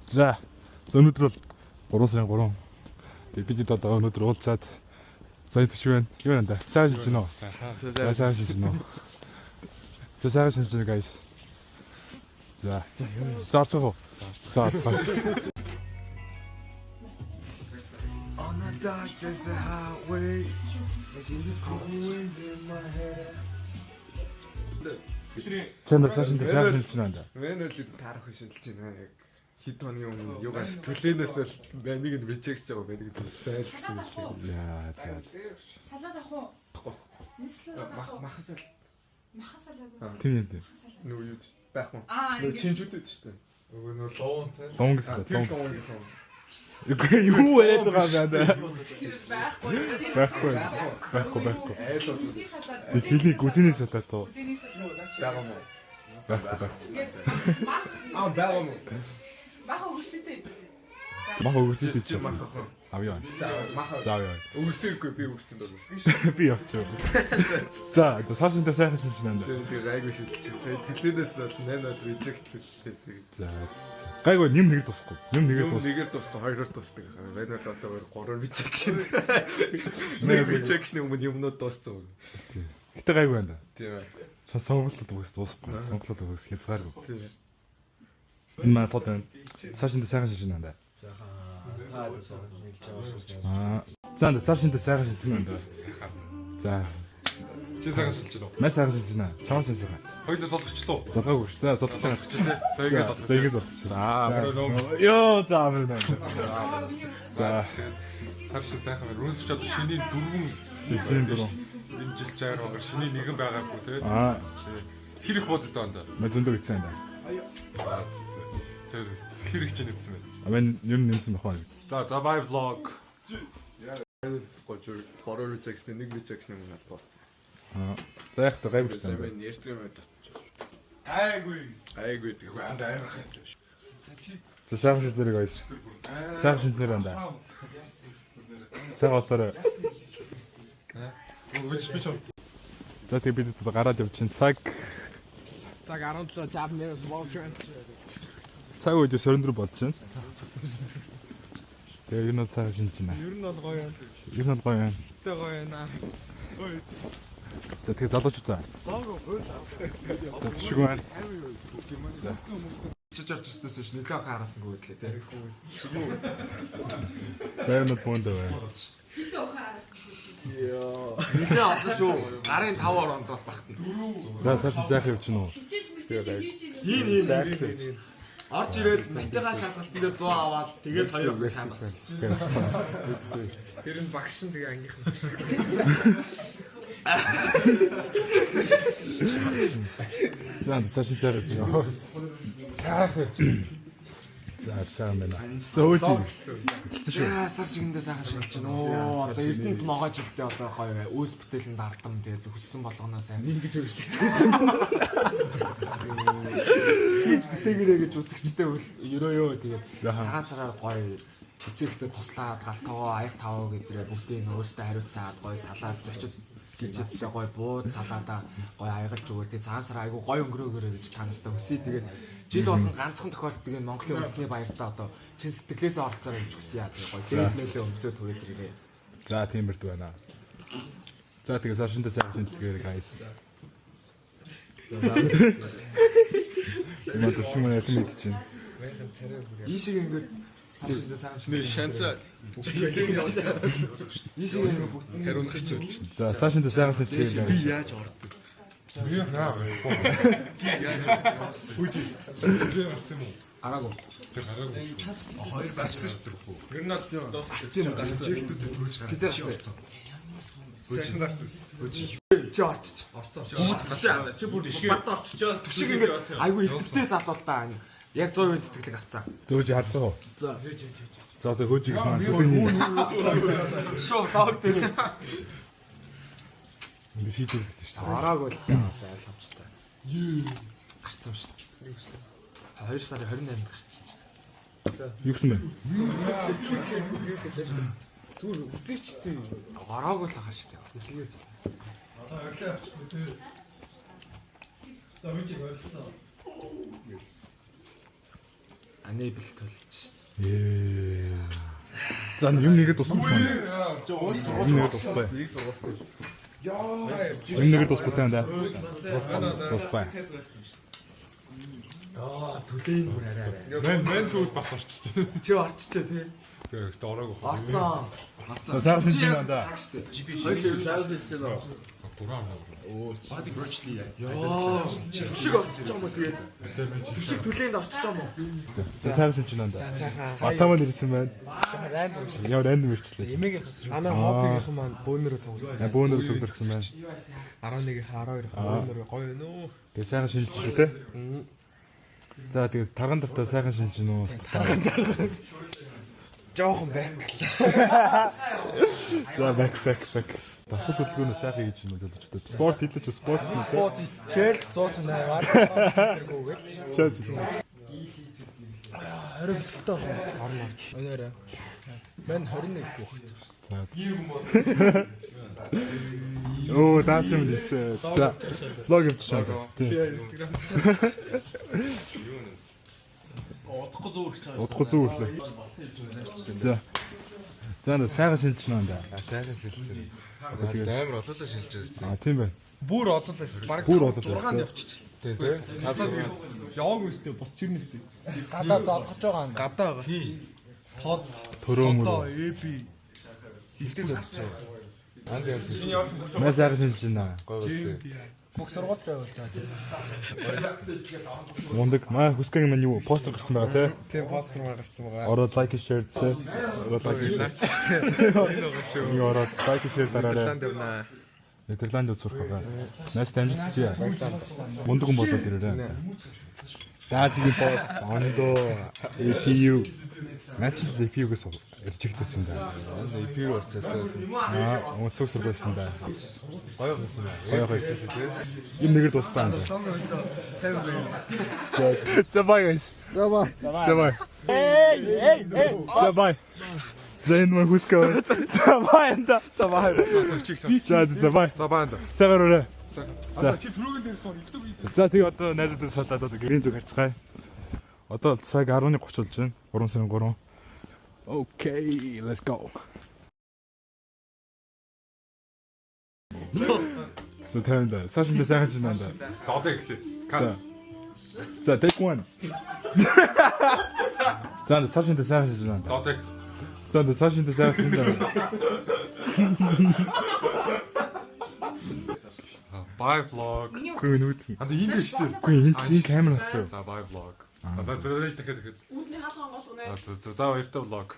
За өнөөдөр бол 3 сарын 3. Тэгээд бид одоо өнөөдөр уулзаад заяа төш байна. Юу байна да? Сайн шилж гинөө. Сайн шилж гинөө. Сайн шилж гинөө guys. За. Заарцгаа. За. On a dark there's a highway. In this cold wind in my head. Чанар сайн шилж байна да. Мен л таарах шилж байна яг. Хит оны өмнө югаас төлөөнөөс л банийг нь режект байгаа банийг зайл гэсэн үг. Яа за. Салаад ах уу? Махасал. Махасал. Тийм юм. Нүү юу байх юм. Аа Чинжүүдэд шүү дээ. Нөгөө нөө лоонтай. Лон гэсэн. Тэр лоон гэсэн. Юу яриад байгаа байна да. Байхгүй. Байхгүй. Айл бол Тэг хэлний гүзний салаад тоо. байгаа юм уу? Байхгүй. Аа байгаа юм уу? Баха үстэй. Мах өгч би чи. Махасан. Авъя. За махаа. За авъя. Өгсөйгүй би өгсөн даа. Би явчих. За цаашинтай сайхан шилж байна да. Тэр гайгүй шилжиж. Сая теленээс бол нэн бол reject хэлээ. За. Гайгүй нэм нэг тусахгүй. Нэм нэгээр тус. Нэгээр тусдаг, хоёроор тусдаг. Мань бол одоо гурав rejection. Нэг rejection өмнө юмнууд дууссан. Гэтэ гайгүй байна да. Тийм. Сонголтод дуусахгүй. Сонголтод өгс хязгааргүй. Тийм. Энэ маа под цаашинтай сайхан шилж байна да. За цаашинтай сайхан шилж байна да. За. Чи сайхан шилж байна уу? Маа сайхан шилж байна. Чамаа шилж байна. Хоёулаа золгочлоо. Залгаагүй шүү. За залгаж байгаа. Золгочлээ. За ингэ золгоч. За ингэ залгаж. За. Йоо за амарна. За. Сар шиг сайхан байна. Өнөөдөр ч одоо шинийн 4 энэ жил чаар багаар шинийн нэгэн байгаагүй тий. Хэрэг бод одоо энэ. Мэ зөндөө гитсэн да. Тэр хэрэг ч нэмсэн байна. Амин юу нэмсэн бахаа. За bye vlog. Гожор гурав rejection нэг rejection юм нас пост. За яг та гайгүй Сайн байна. ярьдаг юм байна. Айгүй Тэгвэл анда амархан. За сайхан шилж нэр guys. Сайхан шилж нэр байна да. Сайхан болоо. Үгүй би ч За тэг бид гараад явчихын цаг. Цаг 17 5 минут болчихсон. Цаг үед 24 болж байна. Тэгээ энэ бол сайхан шилж байна. Ер нь бол гоё юм. Ер нь гоё юм. Тэ гоё наа. За тэгээ залуучуудаа. За шиг байна. чиж орж ирснээс ш нөлөө хараас нь гүйдлээ тий. Сайн нь буунд байна. Яа. Нилээ авсан шүү. Гарын 5 оронд бол багтана. За цааш зайх явж гинөө. Хийн. Орж ирэл батыгаа шалгалтын дээр 100 аваад тэгээд хоёр самс. Тэр нь багш нь тэгээ ангийнхан. За цааш зайх явж гинөө. Сайхан. За сайн байна. Зөөж. За сар шигэндээ сайхан шилж байна. Оо одоо Эрдэнэт могоож ихтэй одоо гоё үүс бүтээлэнд ардам тэгээ зөвхөссөн болгоно сайн. Ингэж өөрчлөгдсөн. Хийж бүтээгэрээ гэж үзэгчтэй ерөөё тэгээ цагаан сараар гоё эцэгтэй туслаад галтгоо аяг таваа гэдрээ бүгдийг өөртөө хариуцаад гоё салаад зочид гэжэдлээ гоё бууд салаада гоё аягаж өгөө тэгээ цагаан сар айгу гоё өнгөрөөгөрөө гэж та нартай хүсье тэгээд жил болгонд ганцхан тохиолддог энэ Монголын үндэсний баяртаа одоо чин сэтгэлээсээ оролцоорой гэж хүсье яа тэгээ гоё дээлнөлөө өмсөө түрээд ирээ. За тийм бэрт байна. За тэгээ цаашинтай сайхан шинжилгээгээр guys. Мод шимэн ялан мэдчихээн. Ийшээ ингээд цаашдаа сайхан Нэг шанцаа. ийшээ ингээд бүгд Хариунах хэцүү л шүү. За цаашинтай сайхан шинжилгээгээр guys. Яаж ордог? Үгүй тэр арсан юм уу? араагүй. Тэр гараагүй. Хоёр гарцсан шүү дээ. Ер нь бол дуусчихсан. Жигтүүдэд төрж гарсан. Сайхан гарсан. Чи орчих. Орцоо. Чи бүр бат орчиж түшиг ингээд айгүй ихтэй залуул та. Яг 100% тэтгэлэг авцаа. Зөөж харцгаа. За. За тэгээ хөөжиг маань. Шоо лог дээр. Ингээ шийдвэрлэхдээ шүү дээ. Араагүй л таасаа ойлгомжтой. Гарцсан шүү дээ. 2 сарын 28-нд гарчих. Юу гэсэн бэ? Зүгээр үзэгчтэй. Араагүй л байгаа шүү дээ. Одоо өглөө авчихгүй тий. За үчиг ойлцоо. Enable төлж. За юм нэгэд тусах юм. Юм нэгэд тусахгүй. Юм нэгэд тусахгүй тань. Тусахгүй. Түлээн бүр арай. Мен түүх бас орчиж. Чи орчичээ тий. Тэгээд ороагүй. Орцоо. За сайхан шинж байна да. Хоёул сайхан хэлж байна. Body virtually Яа. Түшиг орчиж байгаа юм уу тэгээд. Түшиг түлээнд орчиж байгаа юм уу? За сайхан шинж байна да. Батаман ирсэн байна. Яа рандом ирчлээ. Эмээгийнхээс шүү. Манай хоббигийнхан маань бөөнөрөө цугсан. Бөөнөр төгдөрсөн байна. 11-ийн 12-ийн бөөнөрөө гоё нөө. Тэгээ сайхан шинж шүү те. За тэгээ тарган давтаа сайхан шинж нүү. Жохон бэк. За back. Дасгал хөдөлгөөнөө сайхан хийж юм болж байна. Спорт хэлж спортс нь те. Чэл 108 гүгэл. За. Орой бэлтэлтэй байна. Орно. Өнөөрэ. Мен 21 гүгэл. Оо даац юм дийсэн. За. Влог явуулчихсан. Instagram. Удахгүй зүг өглөө. За. За сайхан шилжиж байна да. Сайхан шилжсэн. Амар олоолаа шилжиж байна. Тийм байна. Бүр олоолаас баг Бүр олоо. 6-нд явчих. Тийм тийм. Яваагүй өстэй бас чирнэ өстэй. Гадаа залгаж байгаа юм. Гадаа байгаа. Под Төрөөмөр. AB Хилдэл болчихсон. Анд явсан. Мэ сайхан шилжиж байна. Гоё өстэй. бүх сургууль байгуулж байгаа тийм. Мундаг маа хүсгэн маань юу постэр гарсан байгаа те. Тийм постэр гарсан байгаа. Ороод лайк share те. Ороод лайк share. Ороод лайк share дараарай. Нидерланд үзүүрх байгаа. Нас дамжчихъя. Мундаг хүн болоод ирээрээ. Даасгийн босс ондоо APU. Нач APU-гээс ирчихсэн да. APU урцалтай байсан. Өнцөг сургуулсан да. Гоё байсан. Гоё байсан тийм. Юм нэгээр дууссан. За бай guys. За бай. Эй. За бай. Зэн мөн хүсгээ. За бай энэ. За бай. За бай. За баанда. Цагаараа. За чи түрүүгэн дээр сон илдэг үед. За тэгээ одоо найзуудаас салаад одоо гэрийн зүг харцгаая. Одоо цаг 10:30 болж байна. 3 сарын 3. Okay, let's go. За тавианда. Сашин дээр сайхан шинэ байна. За одоо эхлэе. Кат. За take one. За Сашин дээр сайхан шинэ байна. За одоо За Сашин дээр сайхан шинэ байна. bye vlog. Гүн үгүй. Анда энэ дээ шүү дээ. Гүн энэ камера авахгүй. За bye vlog. За дахиад. Үүдний хаалган болгоно. За баяртай vlog.